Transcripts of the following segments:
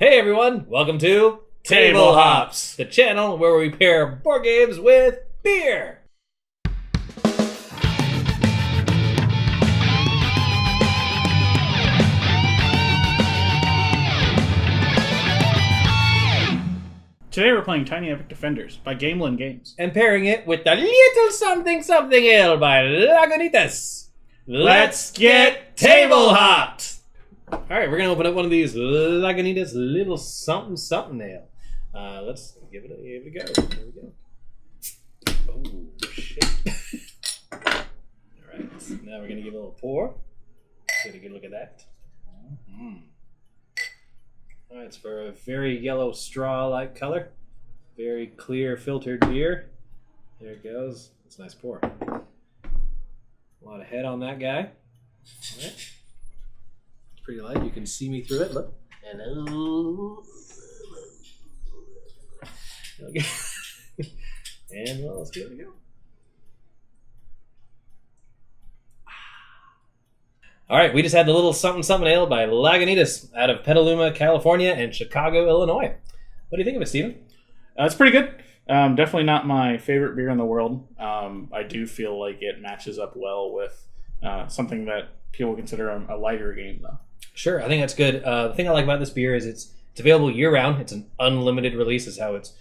Hey everyone, welcome to TableHops, the channel where we pair board games with beer. Today we're playing Tiny Epic Defenders by Gamelyn Games. And pairing it with the Little Sumpin Sumpin Ale by Lagunitas. Let's get TableHops! Alright, we're going to open up one of these Lagunitas Little Sumpin Sumpin Ale. Let's give it a go. There we go. Oh, shit. Alright, so now we're going to give it a little pour. Get a good look at that. Alright, it's for a very yellow straw-like color. Very clear filtered beer. There it goes. It's a nice pour. A lot of head on that guy. Alright. It's pretty light. You can see me through it. Look. Hello. Okay. And well, let's give it a go. All right, we just had the Little Sumpin Sumpin Ale by Lagunitas out of Petaluma, California, and Chicago, Illinois. What do you think of it, Steven? It's pretty good. Definitely not my favorite beer in the world. I do feel like it matches up well with something that people consider a lighter game, though. Sure, I think that's good. The thing I like about this beer is it's available year-round. It's an unlimited release is how it's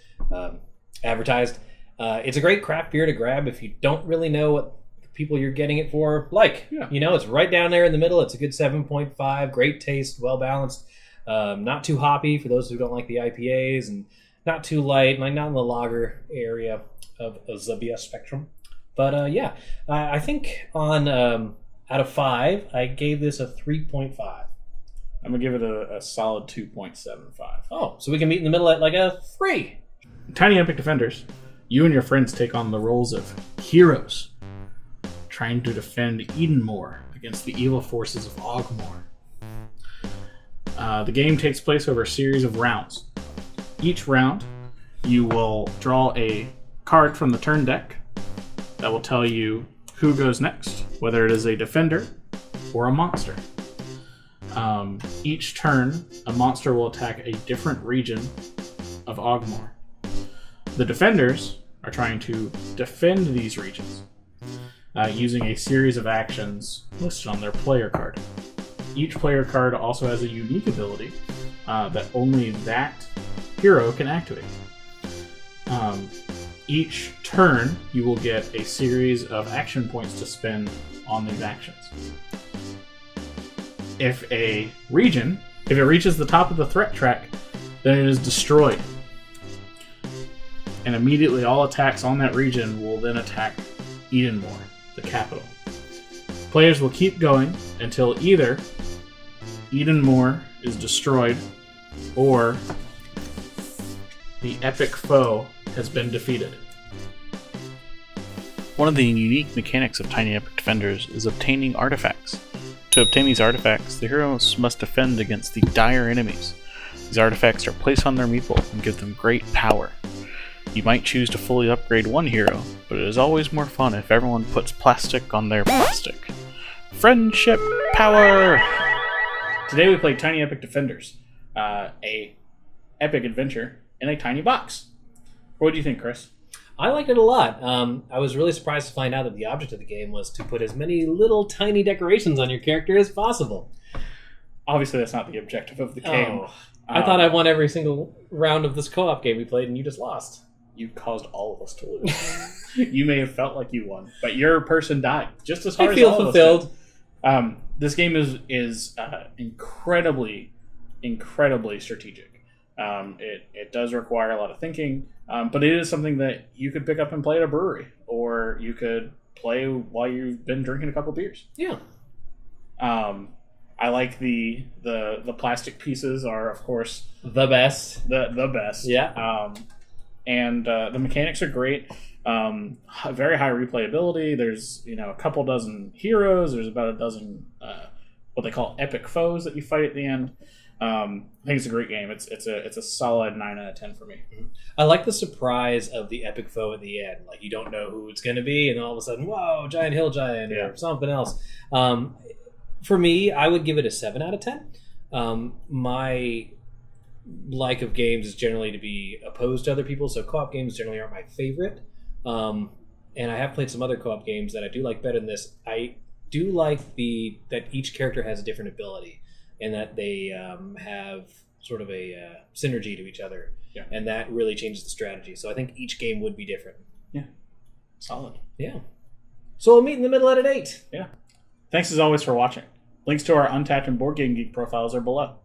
advertised. It's a great craft beer to grab if you don't really know what people you're getting it for like. Yeah. You know, it's right down there in the middle. It's a good 7.5, great taste, well balanced, not too hoppy for those who don't like the IPAs, and not too light, like not in the lager area of the beer spectrum. But I think on out of 5, I gave this a 3.5. I'm gonna give it a solid 2.75. Oh, so we can meet in the middle at like a 3. Tiny Epic Defenders, you and your friends take on the roles of heroes, trying to defend Edenmore against the evil forces of Ogmore. The game takes place over a series of rounds. Each round, you will draw a card from the turn deck that will tell you who goes next, whether it is a defender or a monster. Each turn, a monster will attack a different region of Ogmore. The defenders are trying to defend these regions using a series of actions listed on their player card. Each player card also has a unique ability that only that hero can activate. Each turn, you will get a series of action points to spend on these actions. If it reaches the top of the threat track, then it is destroyed. And immediately all attacks on that region will then attack Edenmore, the capital. Players will keep going until either Edenmore is destroyed or the epic foe has been defeated. One of the unique mechanics of Tiny Epic Defenders is obtaining artifacts. To obtain these artifacts, the heroes must defend against the dire enemies. These artifacts are placed on their meeple and give them great power. You might choose to fully upgrade one hero, but it is always more fun if everyone puts plastic on their plastic. Friendship power! Today we played Tiny Epic Defenders, a epic adventure in a tiny box. What do you think, Chris? I liked it a lot. I was really surprised to find out that the object of the game was to put as many little tiny decorations on your character as possible. Obviously, that's not the objective of the game. Oh, I thought I won every single round of this co-op game we played, and you just lost. You caused all of us to lose. You may have felt like you won, but your person died just as hard I as feel all fulfilled. Of us did. This game is incredibly strategic. It does require a lot of thinking, but it is something that you could pick up and play at a brewery, or you could play while you've been drinking a couple beers. Yeah. I like the plastic pieces are, of course, The best. The best. Yeah. And the mechanics are great. Very high replayability. There's a couple dozen heroes. There's about a dozen what they call epic foes that you fight at the end. I think it's a great game. It's a solid 9 out of 10 for me. I like the surprise of the epic foe at the end. Like, you don't know who it's going to be, and all of a sudden, whoa, giant hill giant or something else. For me, I would give it a 7 out of 10. My like of games is generally to be opposed to other people, so co-op games generally aren't my favorite. And I have played some other co-op games that I do like better than this. I do like that each character has a different ability, and that they have sort of a synergy to each other, and that really changes the strategy. So I think each game would be different. Yeah, solid. Yeah. So we'll meet in the middle at an 8. Yeah. Thanks as always for watching. Links to our Untapped and Board Game Geek profiles are below.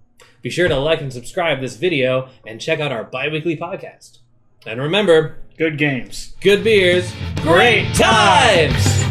Be sure to like and subscribe this video and check out our bi-weekly podcast. And remember, Good games. good beers, great times!